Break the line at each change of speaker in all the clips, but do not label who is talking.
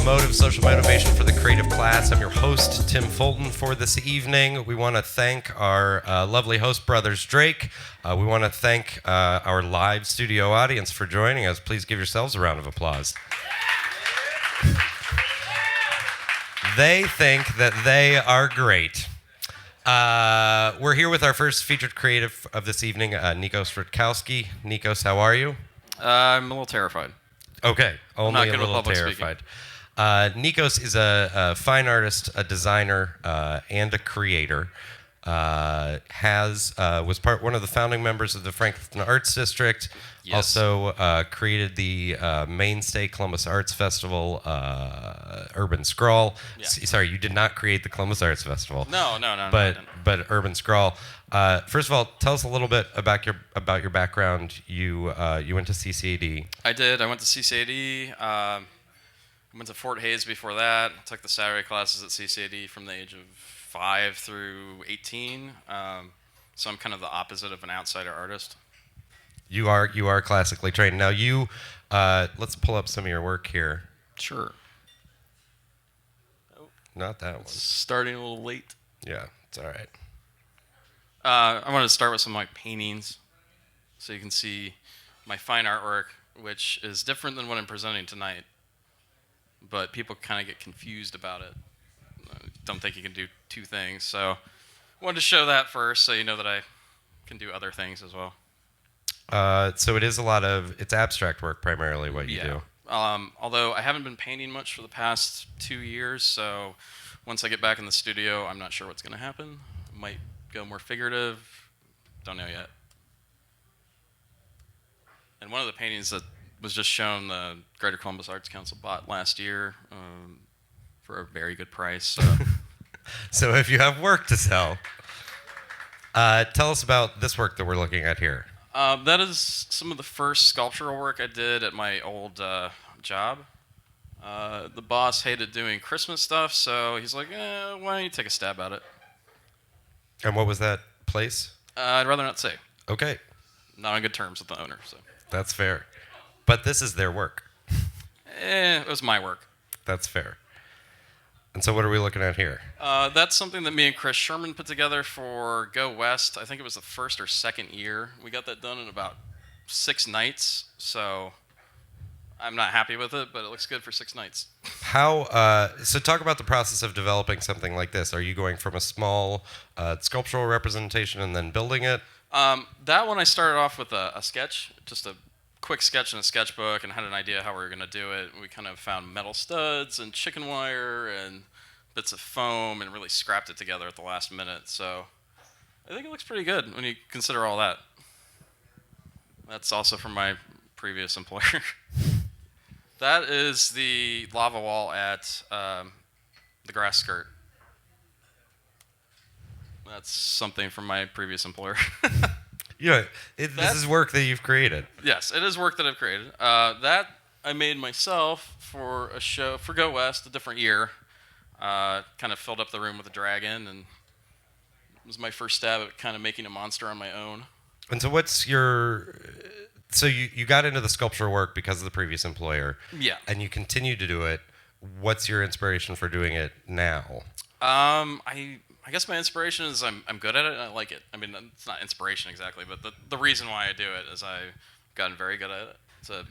Motive, Social Motivation for the Creative Class. I'm your host, Tim Fulton, for this evening. We want to thank our lovely host brothers, Drake. We want to thank our live studio audience for joining us. Please give yourselves a round of applause. They think that they are great. We're here with our first featured creative of this evening, Nikos Rutkowski. Nikos, how are you?
I'm a little terrified.
Okay, only a
good with
little
public
terrified. Nikos is a fine artist, a designer, and a creator. Was one of the founding members of the Franklin Arts District.
Yes.
Also created the mainstay Columbus Arts Festival, Urban Scrawl.
Yeah.
Sorry, you did not create the Columbus Arts Festival.
No,
But Urban Scrawl. First of all, tell us a little bit about your background. You went to CCAD.
I did. I went to CCAD. Went to Fort Hays before that. Took the Saturday classes at CCAD from the age of 5 through 18. So I'm kind of the opposite of an outsider artist.
You are classically trained. Now let's pull up some of your work here.
Sure.
Not that one.
Starting a little late.
Yeah, it's all right.
I wanted to start with some of my paintings, so you can see my fine artwork, which is different than what I'm presenting tonight. But people kind of get confused about it. Don't think you can do two things. So I wanted to show that first, so you know that I can do other things as well.
So it's abstract work primarily what you do.
Although I haven't been painting much for the past 2 years, so once I get back in the studio, I'm not sure what's going to happen. Might go more figurative. Don't know yet. And one of the paintings that was just shown, the Greater Columbus Arts Council bought last year for a very good price. So,
so if you have work to sell, tell us about this work that we're looking at here.
That is some of the first sculptural work I did at my old job. The boss hated doing Christmas stuff, so he's like, why don't you take a stab at it?
And what was that place?
I'd rather not say.
Okay.
Not on good terms with the owner. So.
That's fair. But this is their work.
It was my work.
That's fair. And so what are we looking at here?
That's something that me and Chris Sherman put together for Go West. I think it was the first or second year. We got that done in about 6 nights. So I'm not happy with it, but it looks good for 6 nights.
So talk about the process of developing something like this. Are you going from a small sculptural representation and then building it?
That one I started off with a sketch, just a quick sketch in a sketchbook, and had an idea how we were going to do it. We kind of found metal studs and chicken wire and bits of foam and really scrapped it together at the last minute. So I think it looks pretty good when you consider all that. That's also from my previous employer. That is the lava wall at the grass skirt. That's something from my previous employer.
Yeah, this is work that you've created.
Yes, it is work that I've created. That I made myself for a show for Go West, a different year. Kind of filled up the room with a dragon, and it was my first stab at kind of making a monster on my own.
And so so you got into the sculpture work because of the previous employer.
Yeah.
And you continue to do it. What's your inspiration for doing it now?
I guess my inspiration is I'm good at it and I like it. I mean, it's not inspiration exactly, but the reason why I do it is I've gotten very good at it. It's a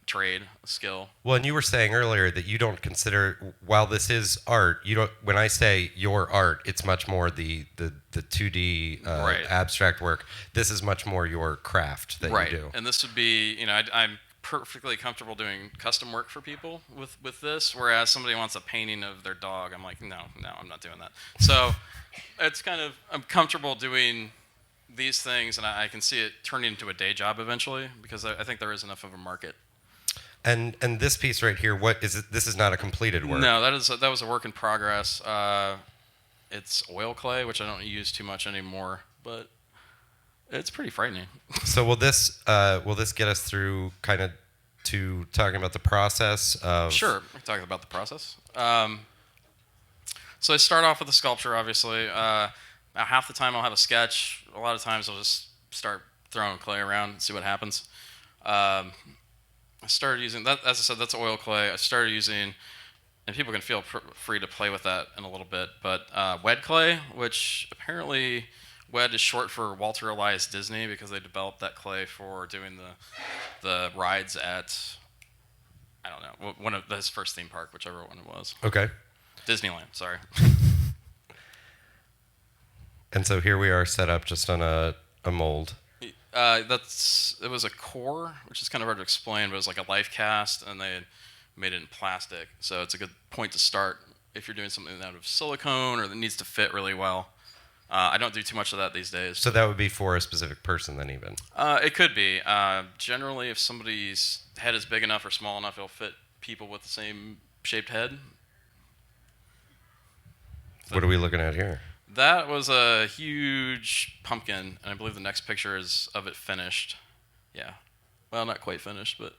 trade, a skill.
Well, and you were saying earlier that you don't consider, while this is art, you don't. When I say your art, it's much more the 2D
right.
abstract work. This is much more your craft that
right.
you do.
And this would be, I'm perfectly comfortable doing custom work for people with this, whereas somebody wants a painting of their dog, I'm like, no, I'm not doing that. So it's kind of, I'm comfortable doing these things, and I can see it turning into a day job eventually, because I think there is enough of a market.
And this piece right here, what is it? This is not a completed work.
No, that was a work in progress. It's oil clay, which I don't use too much anymore, but it's pretty frightening.
So will this get us through kind of to talking about the process of?
Sure, we can talk about the process. So I start off with a sculpture, obviously. Half the time I'll have a sketch. A lot of times I'll just start throwing clay around and see what happens. I started using that, as I said, that's oil clay. I started using and people can feel free to play with that in a little bit. But WED clay, which apparently WED is short for Walter Elias Disney because they developed that clay for doing the rides at, I don't know, one of his first theme park, whichever one it was.
Okay.
Disneyland, sorry.
And so here we are set up just on a mold.
It was a core, which is kind of hard to explain, but it was like a life cast, and they had made it in plastic. So it's a good point to start if you're doing something out of silicone or that needs to fit really well. I don't do too much of that these days.
So that would be for a specific person then even?
It could be. Generally, if somebody's head is big enough or small enough, it'll fit people with the same shaped head.
What are we looking at here?
That was a huge pumpkin, and I believe the next picture is of it finished. Yeah. Well, not quite finished, but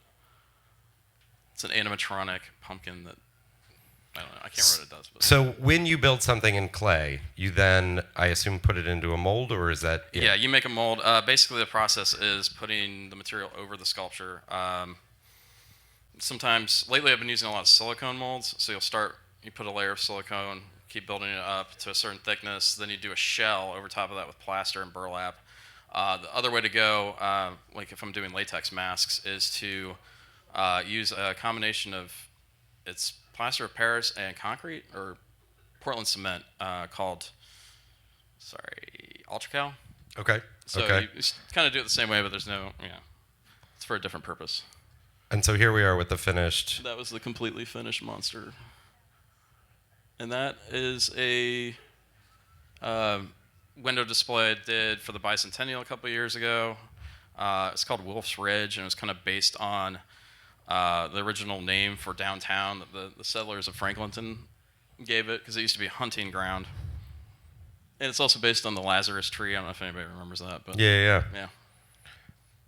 it's an animatronic pumpkin that, I don't know, I can't remember what it does. But.
So when you build something in clay, you then, I assume, put it into a mold, or is that it?
Yeah, you make a mold. Basically, the process is putting the material over the sculpture. Sometimes, lately I've been using a lot of silicone molds, so you put a layer of silicone, keep building it up to a certain thickness, then you do a shell over top of that with plaster and burlap. The other way to go, like if I'm doing latex masks, is to use a combination of it's plaster of Paris and concrete, or Portland cement, called Ultracal.
Okay.
So
okay.
you kind of do it the same way, but there's no, it's for a different purpose.
And so here we are with the finished.
That was the completely finished monster. And that is a window display I did for the Bicentennial a couple of years ago. It's called Wolf's Ridge, and it was kind of based on the original name for downtown that the settlers of Franklinton gave it, because it used to be a hunting ground. And it's also based on the Lazarus tree. I don't know if anybody remembers that, but
Yeah.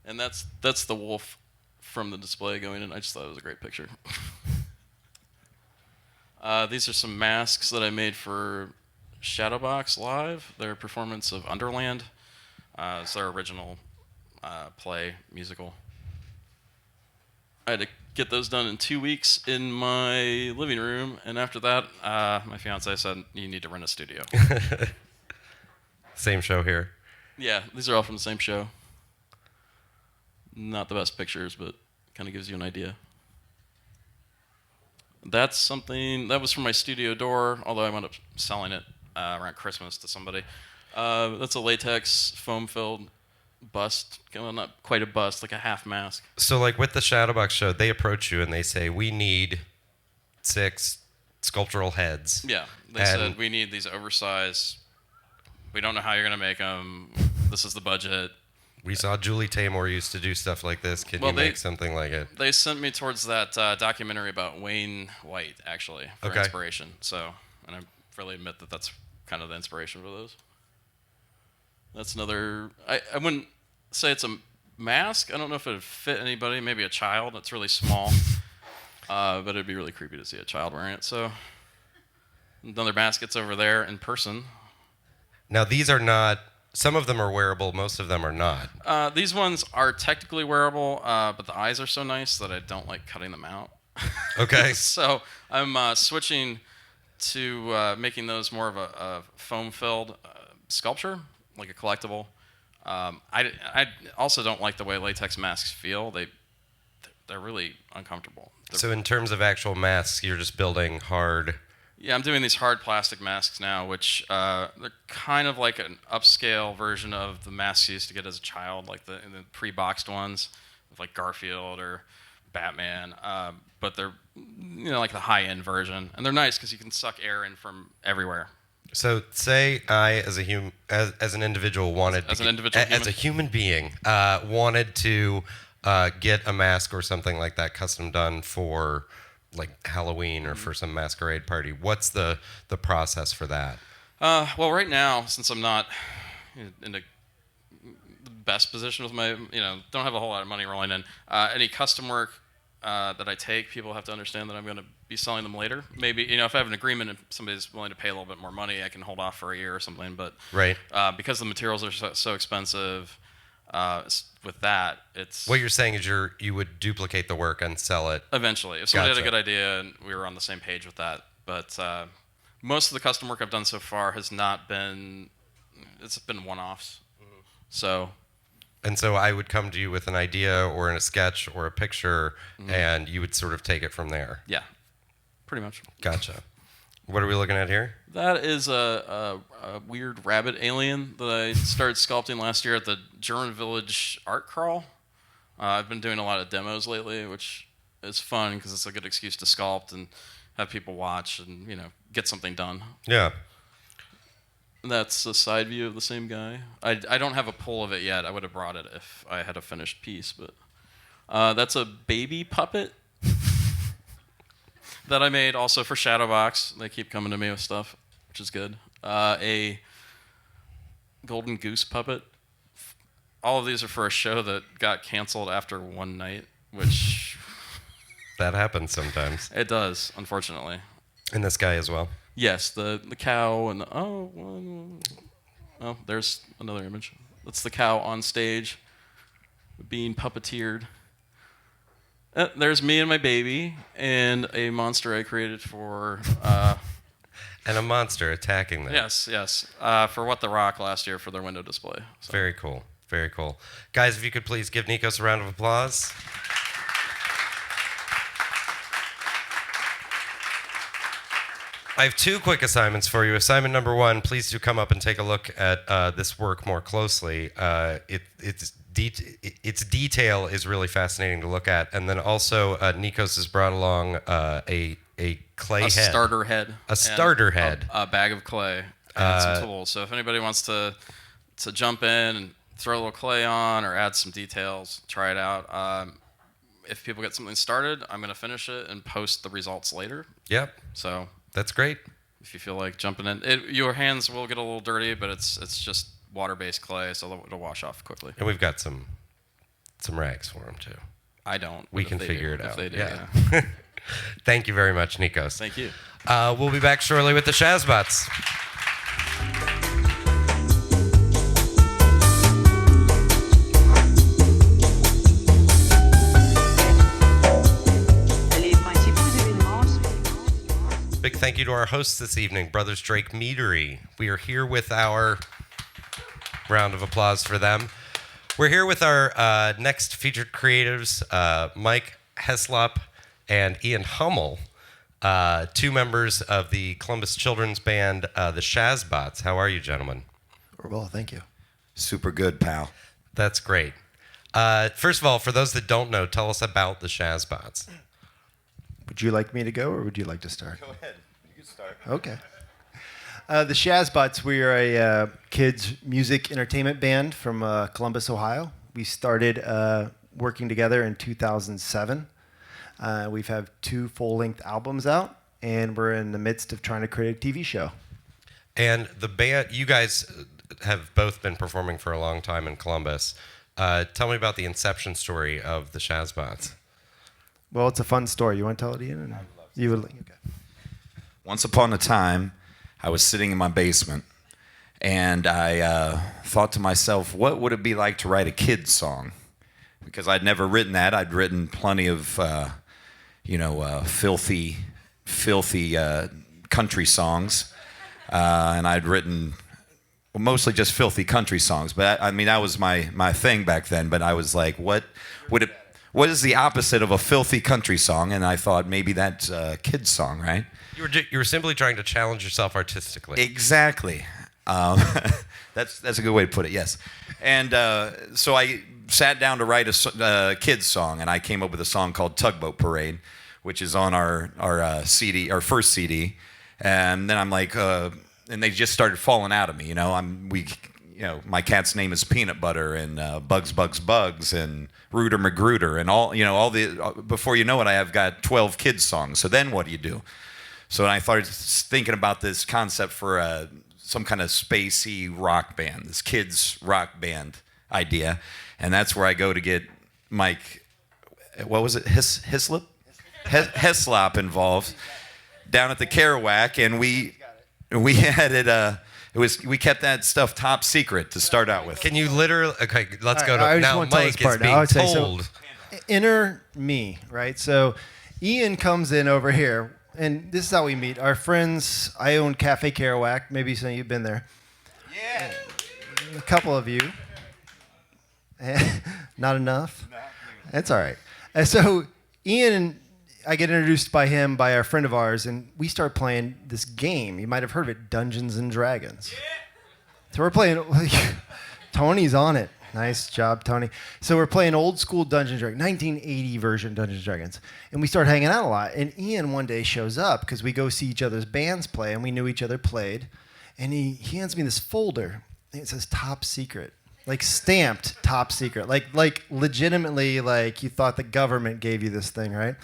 And that's the wolf from the display going in. I just thought it was a great picture. These are some masks that I made for Shadowbox Live, their performance of Underland. It's their original play, musical. I had to get those done in 2 weeks in my living room, and after that, my fiance said, you need to rent a studio.
Same show here.
Yeah, these are all from the same show. Not the best pictures, but kind of gives you an idea. That's something that was from my studio door, although I wound up selling it around Christmas to somebody. That's a latex foam-filled bust. Well, not quite a bust, like a half mask.
So like with the Shadowbox show, they approach you and they say, we need 6 sculptural heads.
Yeah, they said, we need these oversized. We don't know how you're going to make them. This is the budget.
We saw Julie Taymor used to do stuff like this. Can you make something like it?
They sent me towards that documentary about Wayne White, actually, for inspiration. So, and I really admit that that's kind of the inspiration for those. That's another. I wouldn't say it's a mask. I don't know if it would fit anybody. Maybe a child. It's really small. But it'd be really creepy to see a child wearing it. So, another basket's over there in person.
Now, these are not. Some of them are wearable. Most of them are not.
These ones are technically wearable, but the eyes are so nice that I don't like cutting them out.
Okay.
So I'm switching to making those more of a foam-filled sculpture, like a collectible. I also don't like the way latex masks feel. They're really uncomfortable.
So in terms of actual masks, you're just building hard.
Yeah, I'm doing these hard plastic masks now, which they're kind of like an upscale version of the masks you used to get as a child, like the pre-boxed ones, like Garfield or Batman. But they're like the high-end version, and they're nice because you can suck air in from everywhere.
So say I, as a as an individual, wanted
as a
human being, wanted to get a mask or something like that custom done for like Halloween or for some masquerade party. What's the process for that?
Well, right now, since I'm not in the best position with my, don't have a whole lot of money rolling in, any custom work that I take, people have to understand that I'm going to be selling them later. Maybe, if I have an agreement and somebody's willing to pay a little bit more money, I can hold off for a year or something. But
right.
Because the materials are so expensive, With that, it's
What you're saying is you would duplicate the work and sell it.
eventually, if somebody had
Gotcha.
a good idea and we were on the same page with that. But most of the custom work I've done so far has not been. It's been one-offs. So
And so I would come to you with an idea or in a sketch or a picture, and you would sort of take it from there.
yeah, pretty much.
Gotcha. What are we looking at here?
That is a weird rabbit alien that I started sculpting last year at the German Village Art Crawl. I've been doing a lot of demos lately, which is fun because it's a good excuse to sculpt and have people watch and get something done.
Yeah.
That's a side view of the same guy. I don't have a pull of it yet. I would have brought it if I had a finished piece, but that's a baby puppet that I made also for Shadowbox. They keep coming to me with stuff, which is good. A golden goose puppet. All of these are for a show that got canceled after one night, which
That happens sometimes.
it does, unfortunately.
And this guy as well.
Yes, the cow and there's another image. That's the cow on stage being puppeteered. There's me and my baby and a monster I created for
And a monster attacking them.
yes for What the Rock last year for their window display. So.
Very cool. Very cool. Guys, if you could please give Nikos a round of applause. I have two quick assignments for you. Assignment number one, please do come up and take a look at this work more closely. Its detail is really fascinating to look at. And then also, Nikos has brought along a clay head.
Starter head.
A starter head.
A bag of clay and some tools. So if anybody wants to jump in and throw a little clay on or add some details, try it out. If people get something started, I'm going to finish it and post the results later.
Yep,
So
that's great.
if you feel like jumping in, your hands will get a little dirty, but it's just water-based clay, so it'll wash off quickly.
And we've got some rags for him, too.
I don't.
We
but
can
if they
figure
do,
it
if
out.
they do,
Yeah.
yeah.
Thank you very much, Nikos.
Thank you.
We'll be back shortly with the Shazbots. Big thank you to our hosts this evening, Brothers Drake Meadery. We are here with our round of applause for them. We're here with our next featured creatives, Mike Heslop and Ian Hummel, two members of the Columbus Children's Band, the Shazbots. How are you, gentlemen?
Well, thank you.
Super good, pal.
That's great. First of all, for those that don't know, tell us about the Shazbots.
Would you like me to go, or would you like to start?
Go ahead. You can start.
Okay. The Shazbots, we are a kids music entertainment band from Columbus, Ohio. We started working together in 2007. We've had 2 full-length albums out, and we're in the midst of trying to create a TV show.
And the band, you guys have both been performing for a long time in Columbus. Tell me about the inception story of the Shazbots.
Well, it's a fun story. You want to tell it, Ian? You would. Okay.
Once upon a time, I was sitting in my basement, and I thought to myself, what would it be like to write a kid's song? Because I'd never written that. I'd written plenty of, filthy country songs, and I'd written mostly just filthy country songs. But I mean, that was my thing back then. But I was like, what is the opposite of a filthy country song? And I thought maybe that's a kid's song, right?
You were simply trying to challenge yourself artistically.
Exactly. That's a good way to put it. Yes. And so I sat down to write a kid's song, and I came up with a song called "Tugboat Parade," which is on our CD, our first CD. And then I'm like, and they just started falling out of me. My cat's name is Peanut Butter, and Bugs, and Rooter McGruder, and all the. Before you know it, I have got 12 kids songs. So then what do you do? So I started thinking about this concept for some kind of spacey rock band, this kids rock band idea, and that's where I go to get Mike. What was it? Heslop involved down at the Kerouac, and we had it We kept that stuff top secret to start out with.
Can you literally? Okay, let's go
I
to
just
now.
want to tell
Mike
this
is
part. Now, I
being
would say, so,
told.
inner me, right? So Ian comes in over here, and this is how we meet. Our friends, I own Cafe Kerouac. Maybe some of you have been there.
Yeah.
A couple of you. Not enough? That's all right. And so Ian, I get introduced by him, by our friend of ours, and we start playing this game. You might have heard of it, Dungeons and Dragons. So we're playing, Tony's on it. Nice job, Tony. So we're playing old school Dungeons and Dragons, 1980 version Dungeons and Dragons. And we start hanging out a lot. And Ian one day shows up because we go see each other's bands play, and we knew each other played. And he hands me this folder. And it says top secret. Like stamped top secret. Like legitimately, like you thought the government gave you this thing, right?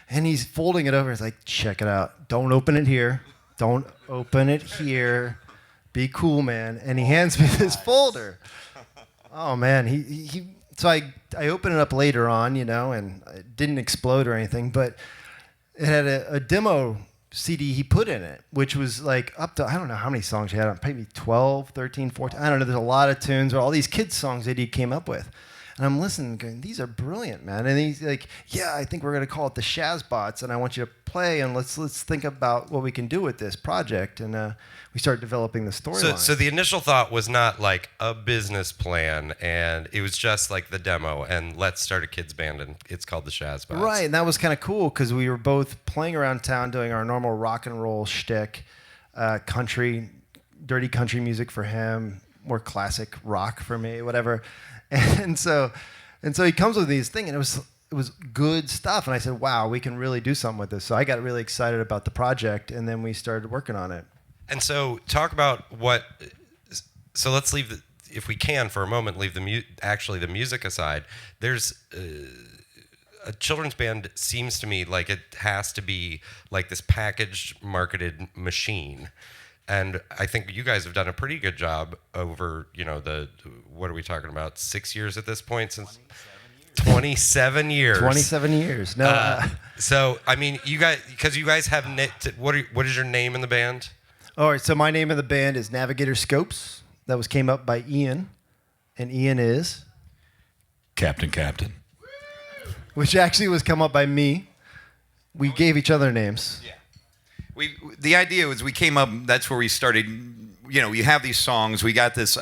And he's folding it over. He's like, check it out. Don't open it here. Don't open it here. Be cool, man. And he hands me this folder. Oh man, so I opened it up later on, you know, and it didn't explode or anything, but it had a demo CD he put in it, which was like up to, I don't know how many songs he had on, maybe 12, 13, 14, I don't know, there's a lot of tunes, or all these kids songs that he came up with. And I'm listening, going, these are brilliant, man. And he's like, yeah, I think we're going to call it the Shazbots, and I want you to play, and let's think about what we can do with this project. And we started developing the storyline.
So the initial thought was not like a business plan, and it was just like the demo, and let's start a kids band, and it's called the Shazbots.
Right, and that was kind of cool because we were both playing around town doing our normal rock and roll shtick, country, dirty country music for him, more classic rock for me, whatever. And so he comes with these things, and it was good stuff. And I said, wow, we can really do something with this. So I got really excited about the project, and then we started working on it.
And so talk about so let's leave if we can for a moment, leave the music aside. There's a children's band seems to me like it has to be like this packaged, marketed machine. And I think you guys have done a pretty good job over, you know, what are we talking about, 6 years at this point? Since 27 years.
27 years. No.
So, I mean, you guys, because you guys have, what is your name in the band?
All right, so my name of the band is Navigator Scopes. That came up by Ian. And Ian is?
Captain.
Which actually was come up by me. We gave each other names.
Yeah. The idea was we came up, that's where we started, you know, you have these songs, we got this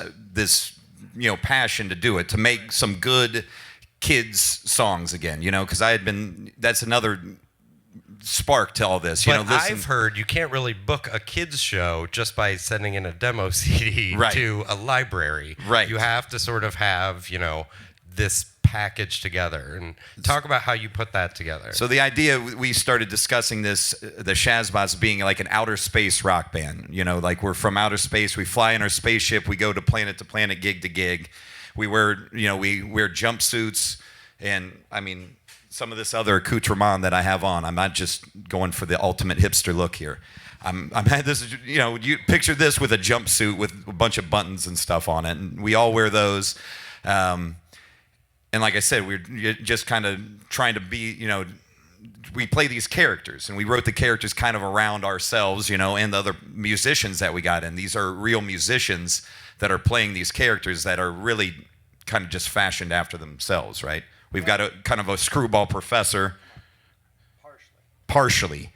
you know, passion to do it, to make some good kids songs again, you know, because that's another spark to all this.
But I've heard you can't really book a kids show just by sending in a demo CD to a library.
Right.
You have to sort of have, you know, this package together, and talk about how you put that together.
So the idea, we started discussing this, the Shazbots being like an outer space rock band. You know, like we're from outer space. We fly in our spaceship. We go to planet, gig to gig. We wear jumpsuits, and I mean some of this other accoutrement that I have on. I'm not just going for the ultimate hipster look here. I'm this, you know, you picture this with a jumpsuit with a bunch of buttons and stuff on it, and we all wear those. And like I said, we're just kind of trying to be, you know, we play these characters, and we wrote the characters kind of around ourselves, you know, and the other musicians that we got in. These are real musicians that are playing these characters that are really kind of just fashioned after themselves, right? We've got a kind of a screwball professor. Partially.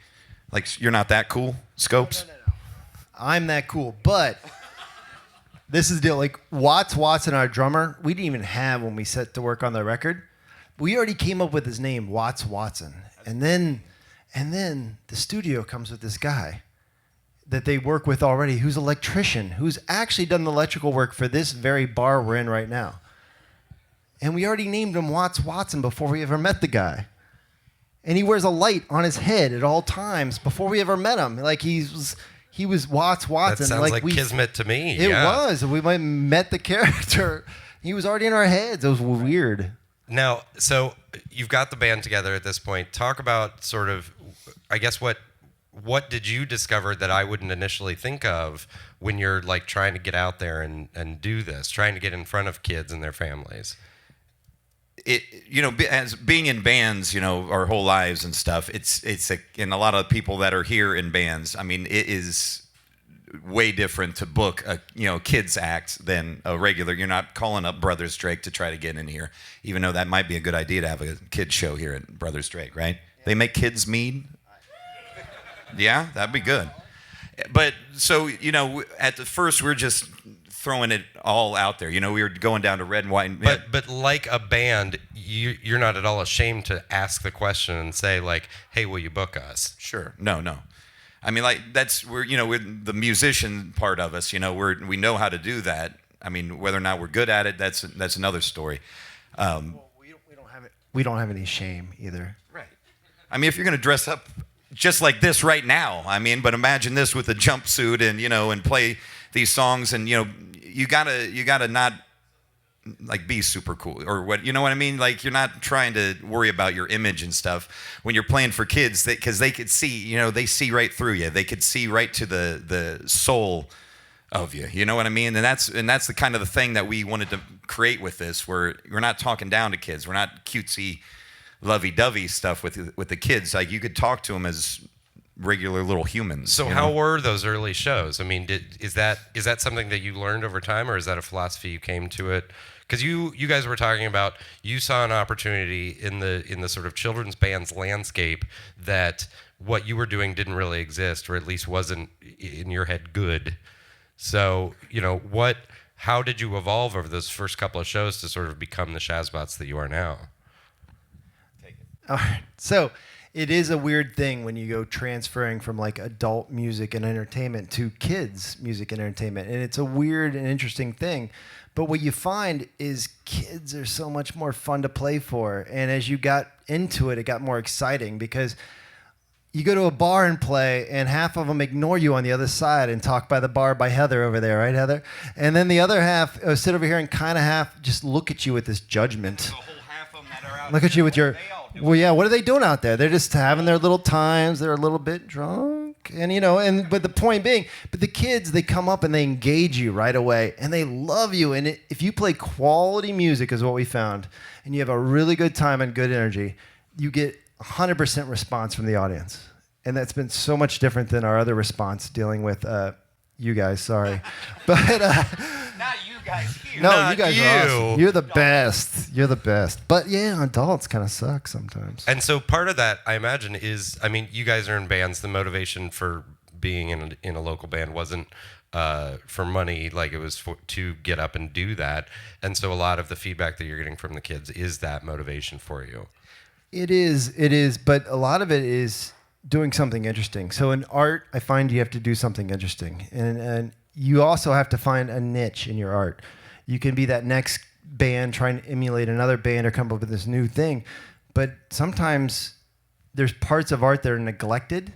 Like, you're not that cool, Scopes?
No. I'm that cool, but... This is the deal. Like Watson, our drummer, we didn't even have when we set to work on the record. We already came up with his name, Watson. And then the studio comes with this guy that they work with already, who's an electrician, who's actually done the electrical work for this very bar we're in right now. And we already named him Watson before we ever met the guy. And he wears a light on his head at all times before we ever met him. Like he was Watson.
That sounds like Kismet to me.
It was. We met the character. He was already in our heads. It was weird.
Now, so you've got the band together at this point. Talk about sort of, I guess, what did you discover that I wouldn't initially think of when you're like trying to get out there and do this, trying to get in front of kids and their families?
It, you know, as being in bands, you know, our whole lives and stuff, and a lot of people that are here in bands, I mean, it is way different to book a kids act than a regular. You're not calling up Brothers Drake to try to get in here, even though that might be a good idea to have a kids show here at Brothers Drake, right? They make kids mead. Yeah, that'd be good. But so at the first we're just throwing it all out there. We were going down to red and white.
But like a band, you're not at all ashamed to ask the question and say like, "Hey, will you book us?"
Sure. No. I mean, like we're the musician part of us. We know how to do that. I mean, whether or not we're good at it, that's another story.
We don't have any shame either.
Right. I mean, if you're going to dress up just like this right now, I mean, but imagine this with a jumpsuit and and play these songs, and you gotta not like be super cool or what, you know what I mean? Like you're not trying to worry about your image and stuff when you're playing for kids, because they could see, they see right through you. They could see right to the soul of you. You know what I mean? And that's the kind of the thing that we wanted to create with this, where we're not talking down to kids. We're not cutesy, lovey-dovey stuff with the kids. Like you could talk to them as regular little humans.
So how were those early shows? I mean, is that something that you learned over time, or is that a philosophy you came to it? Because you guys were talking about, you saw an opportunity in the sort of children's bands landscape that what you were doing didn't really exist, or at least wasn't in your head good. So how did you evolve over those first couple of shows to sort of become the Shazbots that you are now?
Take it. All right. So it is a weird thing when you go transferring from like adult music and entertainment to kids music and entertainment. And it's a weird and interesting thing. But what you find is kids are so much more fun to play for. And as you got into it, it got more exciting, because you go to a bar and play, and half of them ignore you on the other side and talk by the bar by Heather over there, right, Heather? And then the other half sit over here and kind of half just look at you with this judgment.
The whole half of them that are out
look at you with your... Well, yeah, what are they doing out there? They're just having their little times. They're a little bit drunk. And, but the point being, but the kids, they come up and they engage you right away, and they love you. And if you play quality music, is what we found, and you have a really good time and good energy, you get 100% response from the audience. And that's been so much different than our other response dealing with you guys, sorry. But
not you guys here.
no,
Not
you guys
you.
are awesome. You're the best. You're the best. But yeah, adults kind of suck sometimes.
And so part of that, I imagine, is, I mean, you guys are in bands. The motivation for being in a local band wasn't for money, like it was to get up and do that. And so a lot of the feedback that you're getting from the kids is that motivation for you.
It is, but a lot of it is doing something interesting. So in art, I find you have to do something interesting. And you also have to find a niche in your art. You can be that next band trying to emulate another band or come up with this new thing. But sometimes there's parts of art that are neglected.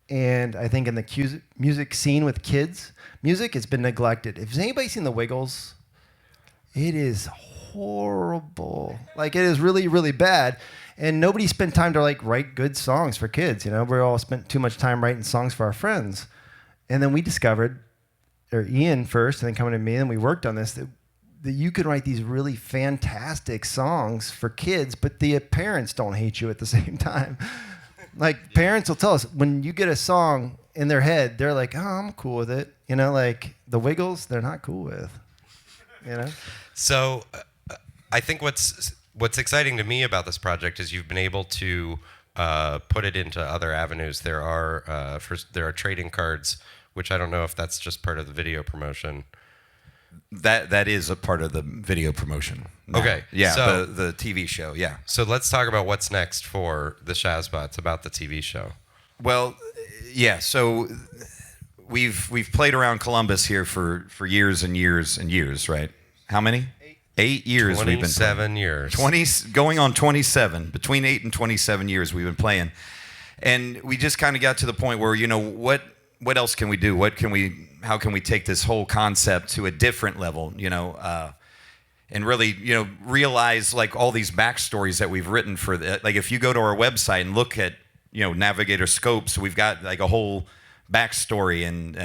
And I think in the music scene with kids, music has been neglected. Has anybody seen The Wiggles? It is horrible. Like, it is really, really bad. And nobody spent time to like write good songs for kids. We all spent too much time writing songs for our friends. And then we discovered, or Ian first, and then coming to me, and we worked on this, that you can write these really fantastic songs for kids, but the parents don't hate you at the same time. Like, parents will tell us, when you get a song in their head, they're like, oh, I'm cool with it. Like The Wiggles, they're not cool with.
So I think what's exciting to me about this project is you've been able to put it into other avenues. There are trading cards, which I don't know if that's just part of the video promotion.
That is a part of the video promotion. now.
Okay,
Yeah,
so-
the TV show, yeah.
So let's talk about what's next for the Shazbots, about the TV show.
Well, yeah, so we've played around Columbus here for years and years and years, right? How many? 8 years we've been playing.
27 years.
20, going on 27. Between 8 and 27 years we've been playing. And we just kind of got to the point where, what else can we do? How can we take this whole concept to a different level, and really, realize like all these backstories that we've written for like if you go to our website and look at, Navigator Scopes, we've got like a whole backstory and,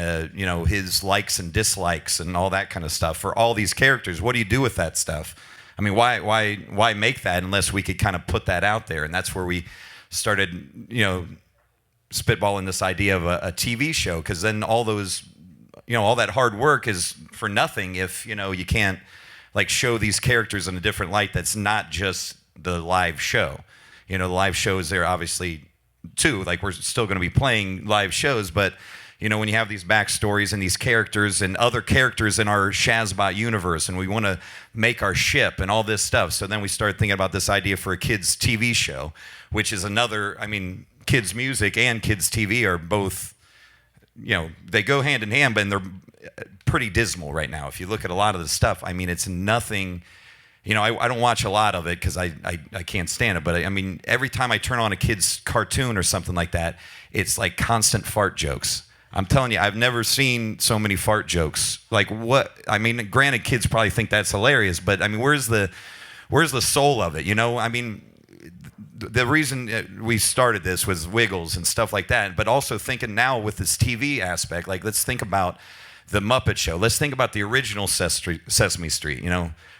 his likes and dislikes and all that kind of stuff for all these characters. What do you do with that stuff? I mean, why make that unless we could kind of put that out there? And that's where we started, spitballing this idea of a TV show, because then all those all that hard work is for nothing if, you can't like show these characters in a different light that's not just the live show. The live shows there obviously too, like we're still going to be playing live shows, but when you have these backstories and these characters and other characters in our Shazbot universe, and we want to make our ship and all this stuff. So then we start thinking about this idea for a kids TV show, which is another, kids music and kids TV are both, they go hand in hand, but they're pretty dismal right now. If you look at a lot of the stuff, it's nothing, I don't watch a lot of it because I can't stand it. But every time I turn on a kid's cartoon or something like that, it's like constant fart jokes. I'm telling you, I've never seen so many fart jokes. Like what? Granted, kids probably think that's hilarious, but where's the soul of it? The reason we started this was Wiggles and stuff like that, but also thinking now with this TV aspect, like let's think about the Muppet Show. Let's think about the original Sesame Street,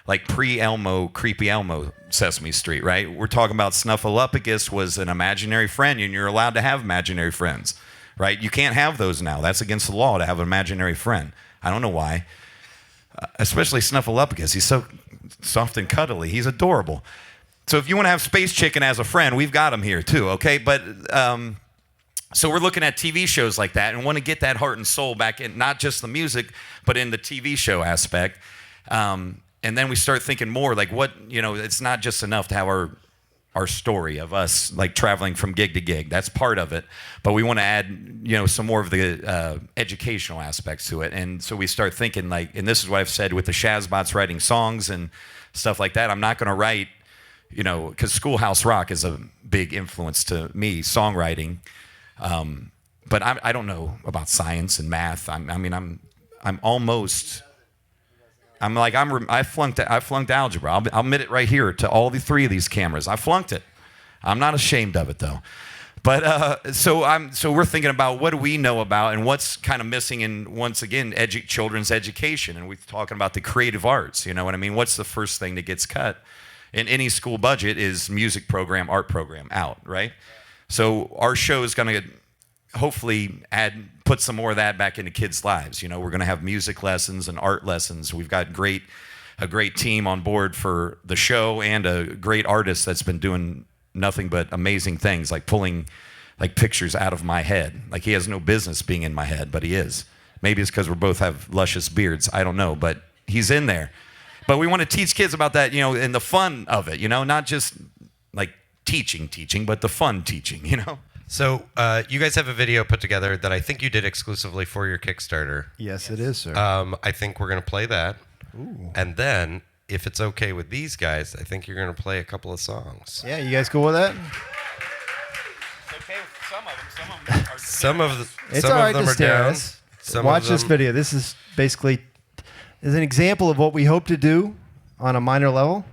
like pre-Elmo, creepy Elmo Sesame Street, right? We're talking about Snuffleupagus was an imaginary friend, and you're allowed to have imaginary friends, right? You can't have those now. That's against the law to have an imaginary friend. I don't know why. Especially Snuffleupagus. He's so soft and cuddly. He's adorable. So if you want to have Space Chicken as a friend, we've got him here too, okay? But so we're looking at TV shows like that and want to get that heart and soul back in, not just the music, but in the TV show aspect. And then we start thinking more like it's not just enough to have our story of us like traveling from gig to gig. That's part of it. But we want to add, some more of the educational aspects to it. And so we start thinking like, and this is what I've said with the Shazbots writing songs and stuff like that. I'm not going to write, because Schoolhouse Rock is a big influence to me, songwriting. But I don't know about science and math. I flunked algebra. I'll admit it right here to all the three of these cameras. I flunked it. I'm not ashamed of it though. But so we're thinking about what do we know about and what's kind of missing in, once again, children's education. And we're talking about the creative arts. You know what I mean? What's the first thing that gets cut in any school budget is music program, art program out, right? So our show is going to hopefully put some more of that back into kids' lives. We're going to have music lessons and art lessons. We've got a great team on board for the show and a great artist that's been doing nothing but amazing things, like pulling like pictures out of my head. Like he has no business being in my head, but he is. Maybe it's because we both have luscious beards. I don't know, but he's in there. But we want to teach kids about that, and the fun of it, not just like teaching, but the fun teaching,
So you guys have a video put together that I think you did exclusively for your Kickstarter.
Yes, it is, sir.
I think we're going to play that. Ooh. And then, if it's okay with these guys, I think you're going to play a couple of songs.
Yeah, you guys cool with that?
It's okay with some of them.
Some of them are
It's all right to stare at
down.
us.
Some
Watch
of them,
this video. This is basically an example of what we hope to do on a minor level.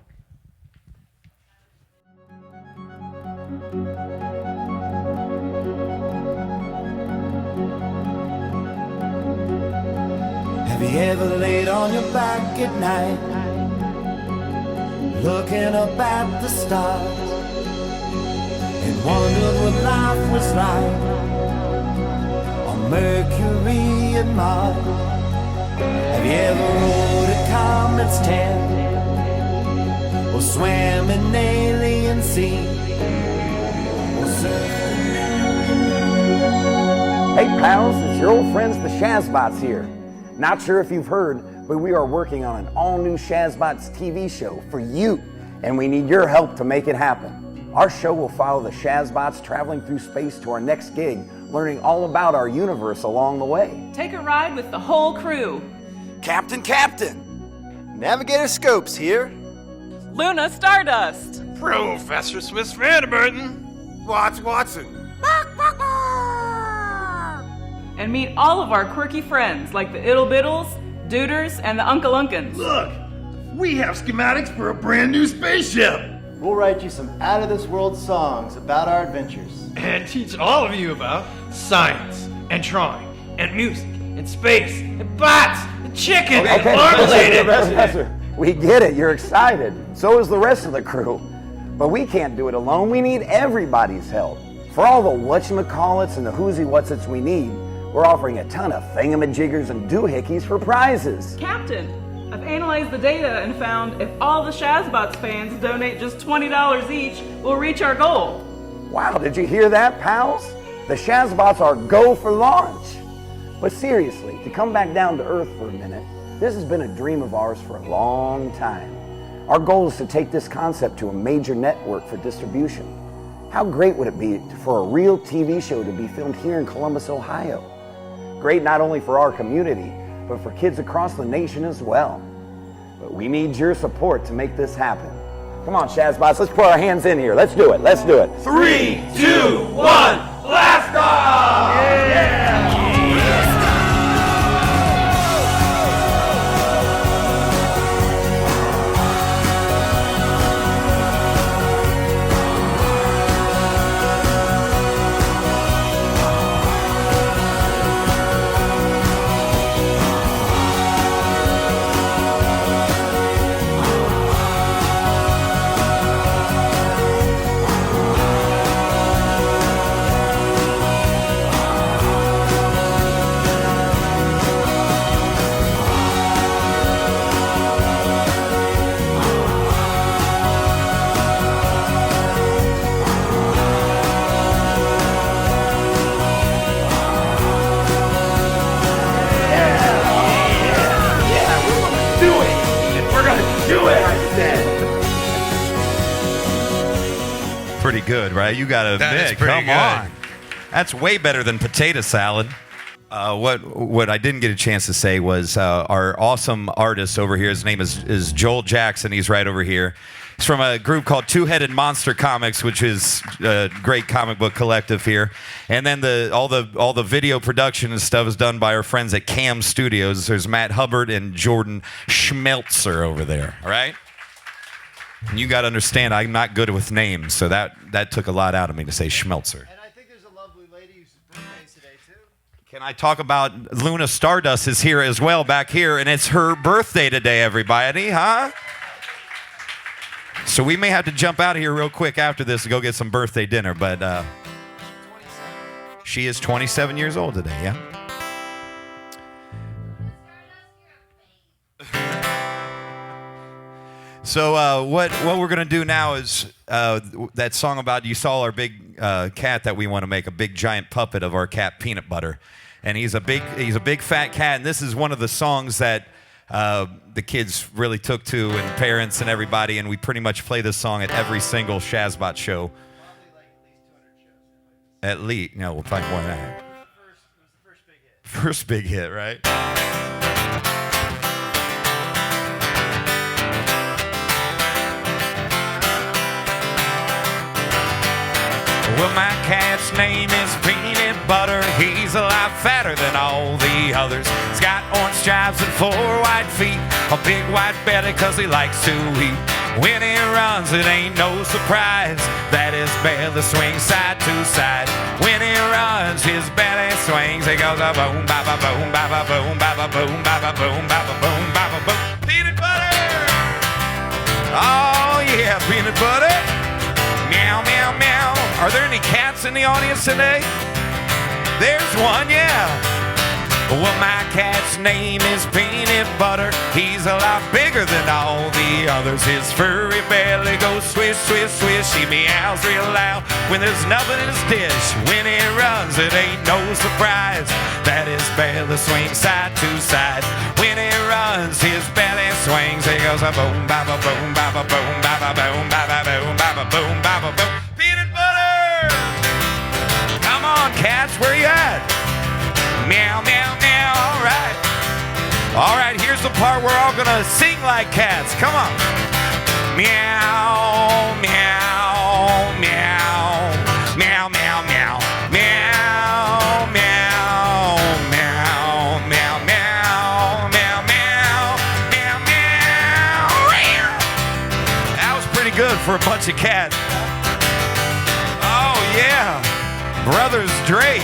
Have you ever laid on your back at night, looking up at the stars, and wondered what life was like on Mercury and Mars? Have you ever rode a comet's tail or swam an alien sea or surfed?
Hey pals, it's your old friends the Shazbots here. Not sure if you've heard, but we are working on an all-new Shazbots TV show for you, and we need your help to make it happen. Our show will follow the Shazbots traveling through space to our next gig, learning all about our universe along the way.
Take a ride with the whole crew.
Captain!
Navigator Scopes here.
Luna Stardust.
Professor Swiss Vanderburton. Watson.
And meet all of our quirky friends like the Ittle Biddles, Duders, and the Uncle Unkins.
Look, we have schematics for a brand new spaceship.
We'll write you some out-of-this-world songs about our adventures.
And teach all of you about science, and drawing, and music, and space, and bots, and chicken, and marmalade.
Professor, we get it, you're excited. So is the rest of the crew. But we can't do it alone, we need everybody's help. For all the whatchamacallits and the who's-y-what's-its we need, We're offering a ton of thingamajiggers and doohickeys for prizes.
Captain, I've analyzed the data and found if all the Shazbots fans donate just $20 each, we'll reach our goal.
Wow, did you hear that, pals? The Shazbots are go for launch. But seriously, to come back down to earth for a minute, this has been a dream of ours for a long time. Our goal is to take this concept to a major network for distribution. How great would it be for a real TV show to be filmed here in Columbus, Ohio? Great not only for our community, but for kids across the nation as well. But we need your support to make this happen. Come on, Shazbots, let's put our hands in here. Let's do it. Let's do it.
3, 2, 1, blast off! Yeah!
Pretty good, right? You got to admit, come on. That's way better than potato salad. What I didn't get a chance to say was our awesome artist over here, his name is Joel Jackson. He's right over here. He's from a group called Two-Headed Monster Comics, which is a great comic book collective here. And then all the video production and stuff is done by our friends at Cam Studios. There's Matt Hubbard and Jordan Schmeltzer over there, all right? And you got to understand, I'm not good with names, so that took a lot out of me to say Schmeltzer.
And I think there's a lovely lady whose birthday is today, too.
Can I talk about Luna Stardust is here as well back here, and it's her birthday today, everybody, huh? So we may have to jump out of here real quick after this to go get some birthday dinner, but she is 27 years old today, yeah? So what we're going to do now is that song about, you saw our big cat that we want to make, a big giant puppet of our cat Peanut Butter. And he's a big fat cat, and this is one of the songs that the kids really took to, and parents and everybody, and we pretty much play this song at every single Shazbot show. At least, no, we'll probably more than that. It was the first big hit. First big hit, right? Well, my cat's name is Peanut Butter. He's a lot fatter than all the others. He's got orange stripes and 4 white feet, a big white belly 'cause he likes to eat. When he runs, it ain't no surprise that his belly swings side to side. When he runs, his belly swings. It goes a boom, ba ba boom, ba ba boom, ba ba boom, ba ba boom, ba ba boom, ba ba boom. Peanut Butter! Oh yeah, Peanut Butter! Meow, meow, meow. Are there any cats in the audience today? There's one, yeah. Well, my cat's name is Peanut Butter. He's a lot bigger than all the others. His furry belly goes swish, swish, swish. He meows real loud when there's nothing in his dish. When he runs, it ain't no surprise that his belly swings side to side. When he runs, his belly swings. He goes a boom, ba ba boom, ba ba boom, ba ba boom, ba ba boom, ba ba boom, ba ba boom. Peanut Butter! Come on, cats, where you at? Meow, meow, meow. All right. All right, here's the part we're all gonna sing like cats. Come on. Meow, meow, meow. Meow, meow, meow. Meow, meow, meow. Meow, meow, meow, meow. Meow, meow. That was pretty good for a bunch of cats. Oh, yeah. Brothers Drake.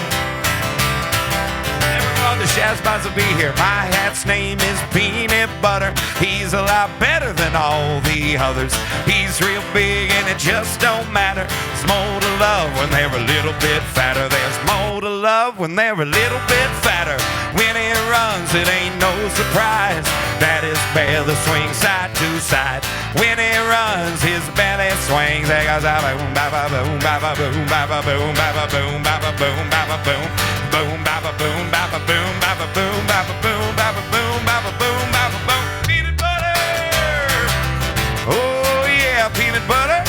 The Shazbots will be here. My hat's name is Peanut Butter. He's a lot better than all the others. He's real big and it just don't matter. It's more to love when they're a little bit fatter. There's more to love when they're a little bit fatter. When he runs, it ain't no surprise that his belly swings side to side. When he runs, his belly swings. It goes boom, ba ba boom, ba ba boom, ba ba boom, ba ba boom, ba ba boom, ba ba boom, boom, ba ba boom, ba ba boom, ba ba boom, ba ba boom, ba ba boom, ba ba boom, ba ba boom. Peanut butter. Oh yeah, peanut butter.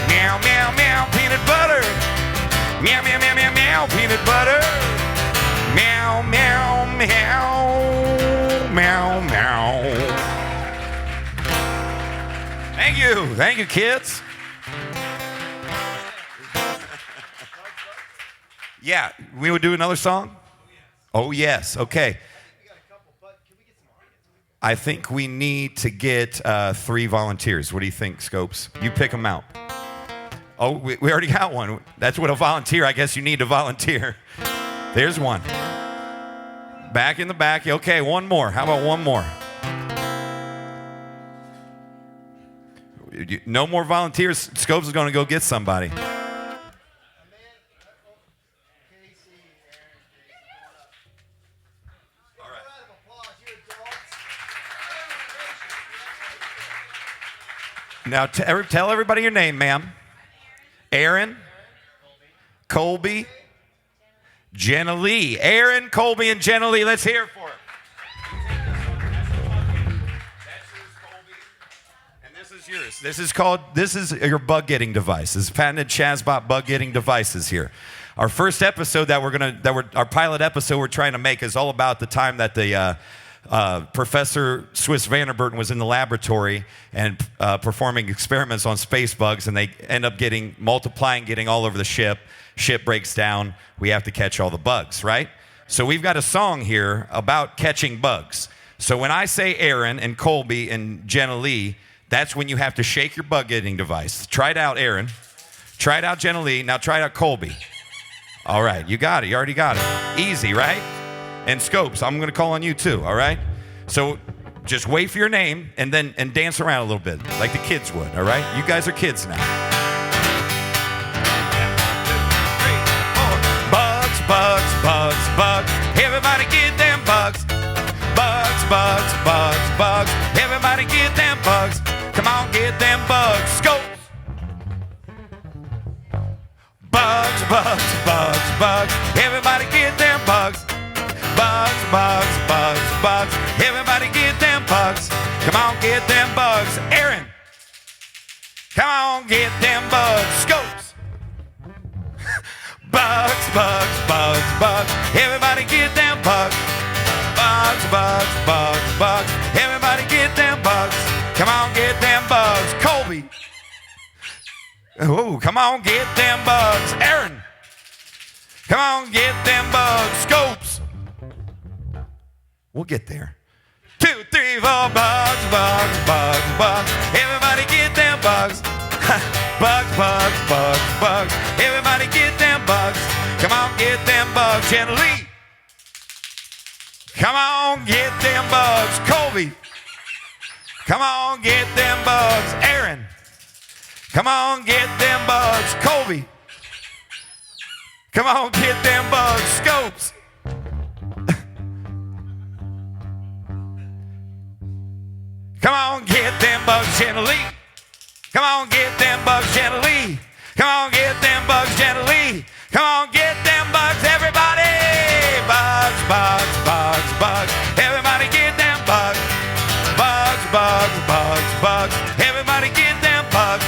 Meow meow meow, peanut butter. Meow meow meow meow meow, peanut butter. Meow meow meow meow meow. Thank you, kids. Yeah, we would do another song. Oh yes, okay. I think we need to get 3 volunteers. What do you think, Scopes? You pick them out. Oh, we already got one. That's what a volunteer, I guess you need to volunteer. There's one. Back in the back. Okay, one more. How about one more? No more volunteers. Scopes is going to go get somebody. Now tell everybody your name, ma'am. Aaron, Colby, Jenna Lee. Aaron, Colby, and Jenna Lee. Let's hear it for them. That's yours, Colby. And this is yours. This is your bug getting device. This is patented Shazbot bug getting devices here. Our first episode our pilot episode we're trying to make is all about the time that the Professor Swiss Vanderburton was in the laboratory and performing experiments on space bugs, and they end up multiplying, getting all over the ship. Ship breaks down. We have to catch all the bugs, right? So we've got a song here about catching bugs. So when I say Aaron and Colby and Jenna Lee, that's when you have to shake your bug getting device. Try it out, Aaron. Try it out, Jenna Lee. Now try it out, Colby. All right, you got it. You already got it. Easy, right? And Scopes, I'm going to call on you too, all right? So just wait for your name and dance around a little bit like the kids would, all right? You guys are kids now. Bugs, bugs, bugs, bugs. Everybody get them bugs. Bugs, bugs, bugs, bugs. Everybody get them bugs. Come on, get them bugs. Scopes. Bugs, bugs, bugs, bugs. Everybody get them bugs. Bugs, bugs, bugs, bugs. Everybody get them bugs. Come on, get them bugs. Aaron. Come on, get them bugs. Scopes. Bugs, bugs, bugs, bugs. Everybody get them bugs. Bugs, bugs, bugs, bugs. Everybody get them bugs. Come on, get them bugs. Colby. Oh, come on, get them bugs. Aaron. Come on, get them bugs. Scopes. We'll get there. 2, 3, 4, bugs, bugs, bugs, bugs. Everybody get them bugs. Bugs, bugs, bugs, bugs. Everybody get them bugs. Come on, get them bugs. Jenna Lee. Come on, get them bugs. Colby. Come on, get them bugs. Aaron. Come on, get them bugs. Colby. Come on, get them bugs. Scopes. Come on, get them bugs, Jenna Lee. Come on, get them bugs, Jenna Lee. Come on, get them bugs, Jenna Lee. Come on, get them bugs, everybody. Bugs, bugs, bugs, bugs. Everybody get them bugs. Bugs, bugs, bugs, bugs. Everybody get them bugs.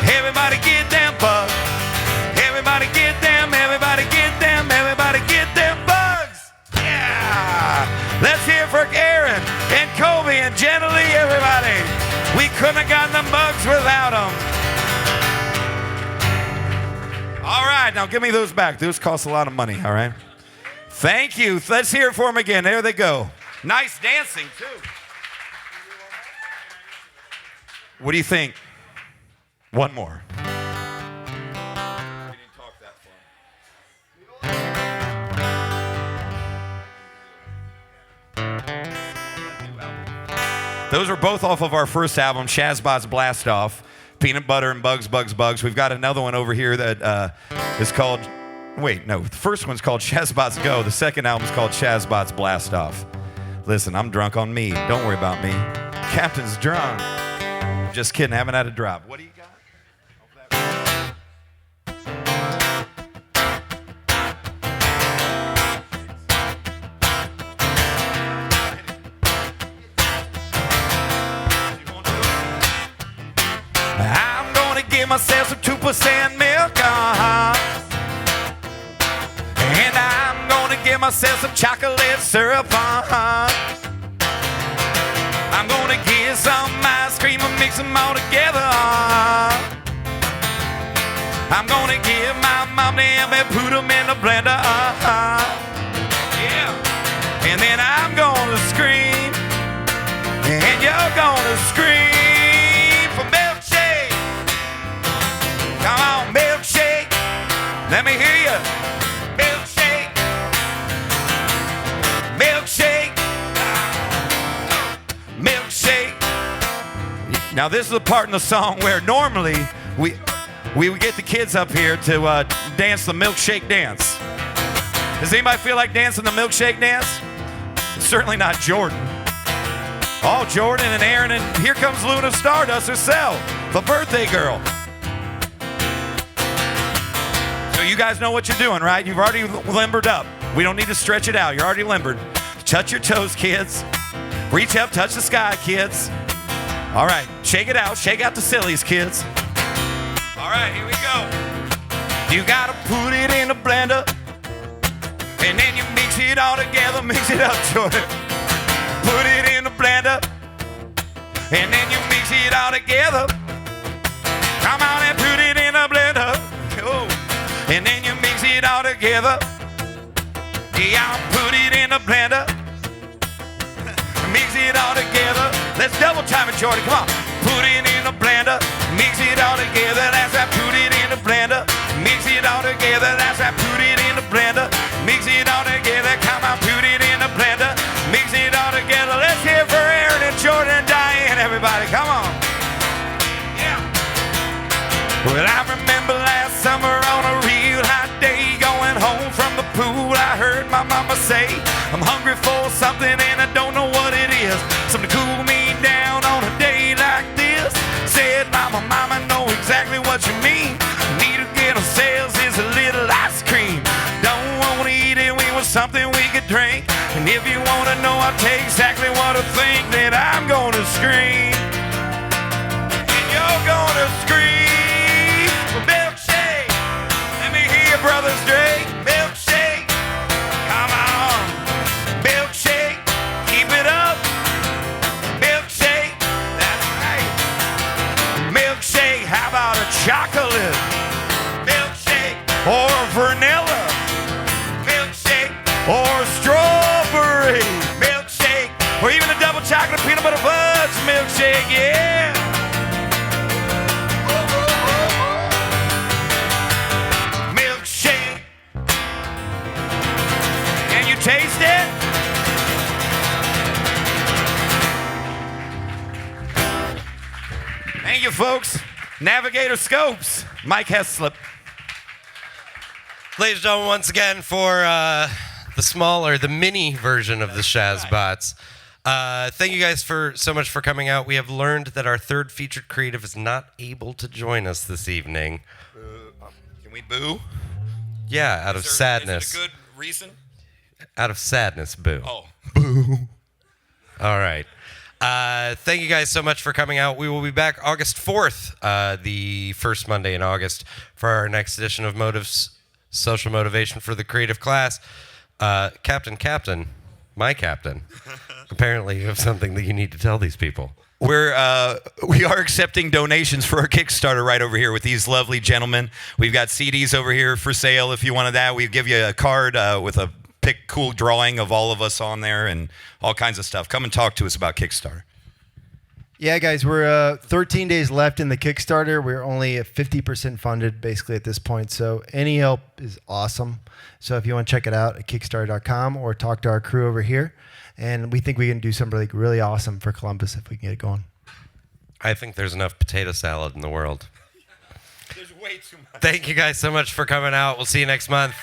Everybody get them bugs. Everybody get them, everybody get them, everybody get them bugs. Yeah. Let's hear for Aaron and Colby and Jenna Lee, everybody. We couldn't have gotten them bugs without them. All right, now give me those back. Those cost a lot of money, all right? Thank you. Let's hear it for them again. There they go. Nice dancing, too. What do you think? One more. We didn't talk that far. Those are both off of our first album, Shazbot's Blast Off. Peanut Butter and Bugs, Bugs, Bugs. We've got another one over here that is called Wait, no. The first one's called Shazbots Go. The second album's called Shazbots Blast Off. Listen, I'm drunk on me. Don't worry about me. Captain's drunk. Just kidding. Haven't had a drop. What do you got? I'm gonna give myself some 2% milk, and I'm gonna give myself some chocolate syrup, I'm gonna get some ice cream and mix them all together, I'm gonna give my mom them and put them in the blender, yeah. And then I'm gonna scream, and you're gonna scream for milkshake. Come on, milkshake. Let me hear you. Milkshake. Milkshake. Milkshake. Now this is the part in the song where normally we would get the kids up here to dance the milkshake dance. Does anybody feel like dancing the milkshake dance? Certainly not Jordan. Oh, Jordan and Aaron, and here comes Luna Stardust herself, the birthday girl. So you guys know what you're doing, right? You've already limbered up. We don't need to stretch it out. You're already limbered. Touch your toes, kids. Reach up, touch the sky, kids. All right, shake it out. Shake out the sillies, kids. All right, here we go. You gotta put it in a blender, and then you mix it all together. Mix it up, Jordan. Put it in the blender, and then you mix it all together. Come on and put it in the blender. Oh. And then you mix it all together. Yeah, put it in the blender. Mix it all together. Let's double time it, Jordan. Come on. Put it in the blender. Mix it all together. That's right. Put it in the blender. Mix it all together. That's right. Put it in the blender. Mix it all together. Come on. Put it in the blender. Mix it all together. Let's hear it for Aaron and Jordan and Diane. Everybody, come on. Yeah. Well, I remember last summer on a real hot day, going home from the pool, I heard my mama say, I'm hungry for something and I don't know what it is. Something to cool me down on a day like this. Said, mama, know exactly what you mean. Need to get ourselves is a little ice cream. Don't want to eat it, we want something we could drink. And if you want to know, I'll tell you exactly what I think. That I'm going to scream, and you're going to scream for milkshake. Let me hear you, brothers Drake. Milkshake, come on. Milkshake, keep it up. Milkshake, that's right. Milkshake, how about a chocolate? Milkshake, or vanilla? Milkshake, or strawberry? Milkshake, or even a double chocolate peanut butter fudge milkshake, yeah. Milkshake. Can you taste it? Thank you, folks. Navigator Scopes, Mike Heslop.
Ladies and gentlemen, once again for the mini version of the Shazbots. Thank you guys so much for coming out. We have learned that our third featured creative is not able to join us this evening.
Can we boo?
Yeah, out of sadness.
Is it a good reason?
Out of sadness, boo.
Oh.
All right. Thank you guys so much for coming out. We will be back August 4th, the first Monday in August, for our next edition of Motives, Social Motivation for the Creative Class. Captain, my captain, apparently you have something that you need to tell these people.
We are accepting donations for our Kickstarter right over here with these lovely gentlemen. We've got CDs over here for sale if you wanted that. We give you a card with a cool drawing of all of us on there and all kinds of stuff. Come and talk to us about Kickstarter.
Yeah, guys, we're 13 days left in the Kickstarter. We're only 50% funded basically at this point, so any help is awesome. So if you want to check it out at Kickstarter.com or talk to our crew over here, and we think we can do something really awesome for Columbus if we can get it going.
I think there's enough potato salad in the world.
There's
Thank you guys so much for coming out. We'll see you next month.